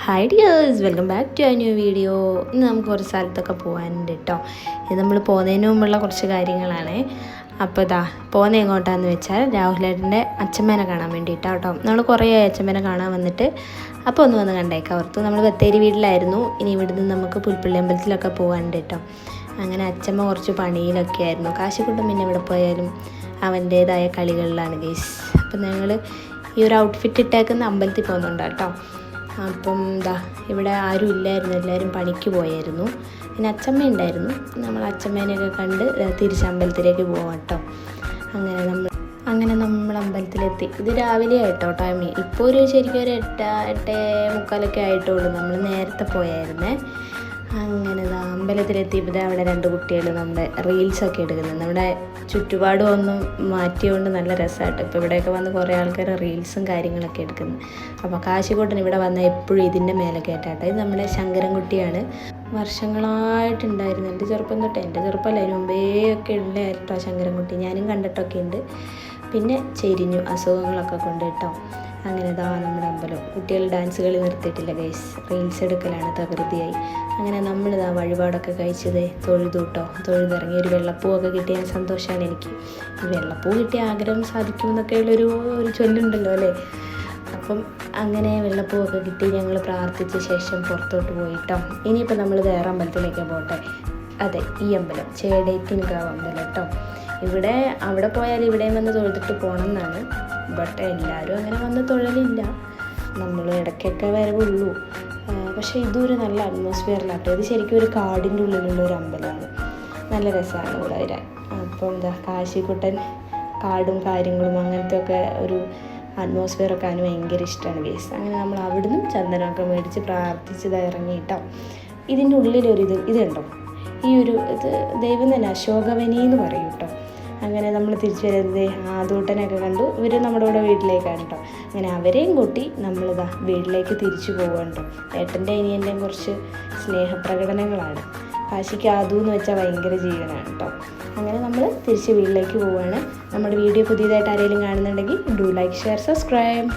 Hi dears, welcome back to a new video. ഇന്ന് നമുക്ക് കുറച്ച് സ്ഥലത്തൊക്കെ പോകാനുണ്ട് കേട്ടോ. ഇത് നമ്മൾ പോകുന്നതിന് മുമ്പുള്ള കുറച്ച് കാര്യങ്ങളാണ്. അപ്പോൾ ഇതാ പോകുന്നത് എങ്ങോട്ടാന്ന് വെച്ചാൽ രാഹുലേട്ടൻ്റെ അച്ഛമ്മേനെ കാണാൻ വേണ്ടിയിട്ടാണ് കേട്ടോ. നമ്മൾ കുറേ അച്ഛമ്മേനെ കാണാൻ വന്നിട്ട് അപ്പോൾ ഒന്ന് വന്ന് കണ്ടേക്കാം. ഓർത്തു നമ്മൾ ബത്തേരി വീട്ടിലായിരുന്നു. ഇനി ഇവിടുന്ന് നമുക്ക് പുൽപ്പള്ളി അമ്പലത്തിലൊക്കെ പോകാനുണ്ട് കേട്ടോ. അങ്ങനെ അച്ഛമ്മ കുറച്ച് പണിയിലൊക്കെ ആയിരുന്നു. കാശിക്കുട്ടൻ പിന്നെ ഇവിടെ പോയാലും അവൻ്റേതായ കളികളിലാണ് ഗൈസ്. അപ്പം ഞങ്ങൾ ഈ ഒരു ഔട്ട്ഫിറ്റ് ഇട്ടേക്കുന്ന അമ്പലത്തിൽ പോകുന്നുണ്ട് കേട്ടോ. അപ്പം എന്താ ഇവിടെ ആരും ഇല്ലായിരുന്നു, എല്ലാവരും പണിക്ക് പോയായിരുന്നു. പിന്നെ അച്ഛമ്മ ഉണ്ടായിരുന്നു. നമ്മൾ അച്ഛമ്മേനെയൊക്കെ കണ്ട് തിരിച്ച് അമ്പലത്തിലേക്ക് പോകാം കേട്ടോ. അങ്ങനെ നമ്മൾ അമ്പലത്തിലെത്തി. ഇത് രാവിലെ ആയിട്ടോ ടൈം. ഇപ്പോൾ ശരിക്കും ഒരു 8:45 ആയിട്ടുള്ളൂ. നമ്മൾ നേരത്തെ പോയായിരുന്നേ. അങ്ങനെ അമ്പലത്തിലെത്തിയപ്പോൾ അവിടെ 2 കുട്ടികൾ നമ്മുടെ റീൽസൊക്കെ എടുക്കുന്നത്. നമ്മുടെ ചുറ്റുപാടും ഒന്നും മാറ്റിയതുകൊണ്ട് നല്ല രസമായിട്ട്. ഇപ്പോൾ ഇവിടെയൊക്കെ വന്ന് കുറേ ആൾക്കാർ റീൽസും കാര്യങ്ങളൊക്കെ എടുക്കുന്നു. അപ്പോൾ കാശിക്കോട്ടൻ ഇവിടെ വന്നാൽ എപ്പോഴും ഇതിൻ്റെ മേലെ കേട്ടാട്ടോ. ഇത് നമ്മുടെ ശങ്കരൻകുട്ടിയാണ്. വർഷങ്ങളായിട്ടുണ്ടായിരുന്നു. എൻ്റെ ചെറുപ്പം തൊട്ട്, എൻ്റെ ചെറുപ്പമല്ല അതിന് മുമ്പേ ഒക്കെ ഉണ്ടായിട്ടോ ശങ്കരൻകുട്ടി. ഞാനും കണ്ടിട്ടൊക്കെ ഉണ്ട്. പിന്നെ ചെരിഞ്ഞു അസുഖങ്ങളൊക്കെ കൊണ്ട് കേട്ടോ. അങ്ങനെ നമ്മുടെ അമ്പലം. കുട്ടികൾ ഡാൻസ് കളി നിർത്തിയിട്ടില്ല ഗൈസ്, റീൽസ് എടുക്കലാണ് തകൃതിയായി. അങ്ങനെ നമ്മളിതാ വഴിപാടൊക്കെ കഴിച്ചത് തൊഴുതിറങ്ങി. ഒരു വെള്ളപ്പൂവൊക്കെ കിട്ടിയ സന്തോഷമാണ് എനിക്ക്. ഈ വെള്ളപ്പൂ കിട്ടിയ ആഗ്രഹം സാധിക്കുമെന്നൊക്കെ ഉള്ളൊരു ചൊല്ലുണ്ടല്ലോ അല്ലേ. അപ്പം അങ്ങനെ വെള്ളപ്പൂവൊക്കെ കിട്ടി. ഞങ്ങൾ പ്രാർത്ഥിച്ച ശേഷം പുറത്തോട്ട് പോയിട്ടോ. ഇനിയിപ്പോൾ നമ്മൾ വേറെ അമ്പലത്തിലേക്ക് പോട്ടെ. അതെ, ഈ അമ്പലം ചേടേത്തിൻകാവ് അമ്പലം കേട്ടോ. അവിടെ പോയാൽ ഇവിടെയും വന്ന് തൊഴുതിട്ട് പോകണം എന്നാണ്. ബട്ട് എല്ലാവരും അങ്ങനെ വന്ന് തൊഴലില്ല. നമ്മൾ ഇടയ്ക്കൊക്കെ വരവുള്ളൂ. പക്ഷേ ഇതൊരു നല്ല അറ്റ്മോസ്ഫിയറിലാട്ടോ. ഇത് ശരിക്കും ഒരു കാടിൻ്റെ ഉള്ളിലുള്ള ഒരു അമ്പലമാണ്. നല്ല രസമാണ് ഇവിടെ വരാൻ. അപ്പോൾ കാശിക്കുട്ടൻ കാടും കാര്യങ്ങളും അങ്ങനത്തെ ഒക്കെ ഒരു അറ്റ്മോസ്ഫിയറൊക്കെ അതിന് ഭയങ്കര ഇഷ്ടമാണ് ഗേസ്. അങ്ങനെ നമ്മൾ അവിടുന്ന് ചന്ദനമൊക്കെ മേടിച്ച് പ്രാർത്ഥിച്ചത് ഇറങ്ങിയിട്ടോ. ഇതിൻ്റെ ഉള്ളിലൊരു ഇതുണ്ടോ, ഇത് ദൈവം തന്നെ അശോകവനി എന്ന് പറയും കേട്ടോ. അങ്ങനെ നമ്മൾ തിരിച്ചു വരുന്നത് ആദൂട്ടനെയൊക്കെ കണ്ടു. ഇവർ നമ്മുടെ കൂടെ വീട്ടിലേക്കാണ് കേട്ടോ. അങ്ങനെ അവരെയും കൂട്ടി നമ്മളിതാ വീട്ടിലേക്ക് തിരിച്ചു പോവുകയാണ് കേട്ടോ. ഏട്ടൻ്റെ അനിയൻ്റെയും കുറച്ച് സ്നേഹപ്രകടനങ്ങളാണ്. കാശിക്ക് ആദു എന്ന് വെച്ചാൽ ഭയങ്കര ജീവനാണ് കേട്ടോ. അങ്ങനെ നമ്മൾ തിരിച്ച് വീട്ടിലേക്ക് പോവുകയാണ്. നമ്മുടെ വീഡിയോ പുതിയതായിട്ട് ആരെങ്കിലും കാണുന്നുണ്ടെങ്കിൽ ഡു ലൈക്ക്, ഷെയർ, സബ്സ്ക്രൈബ്.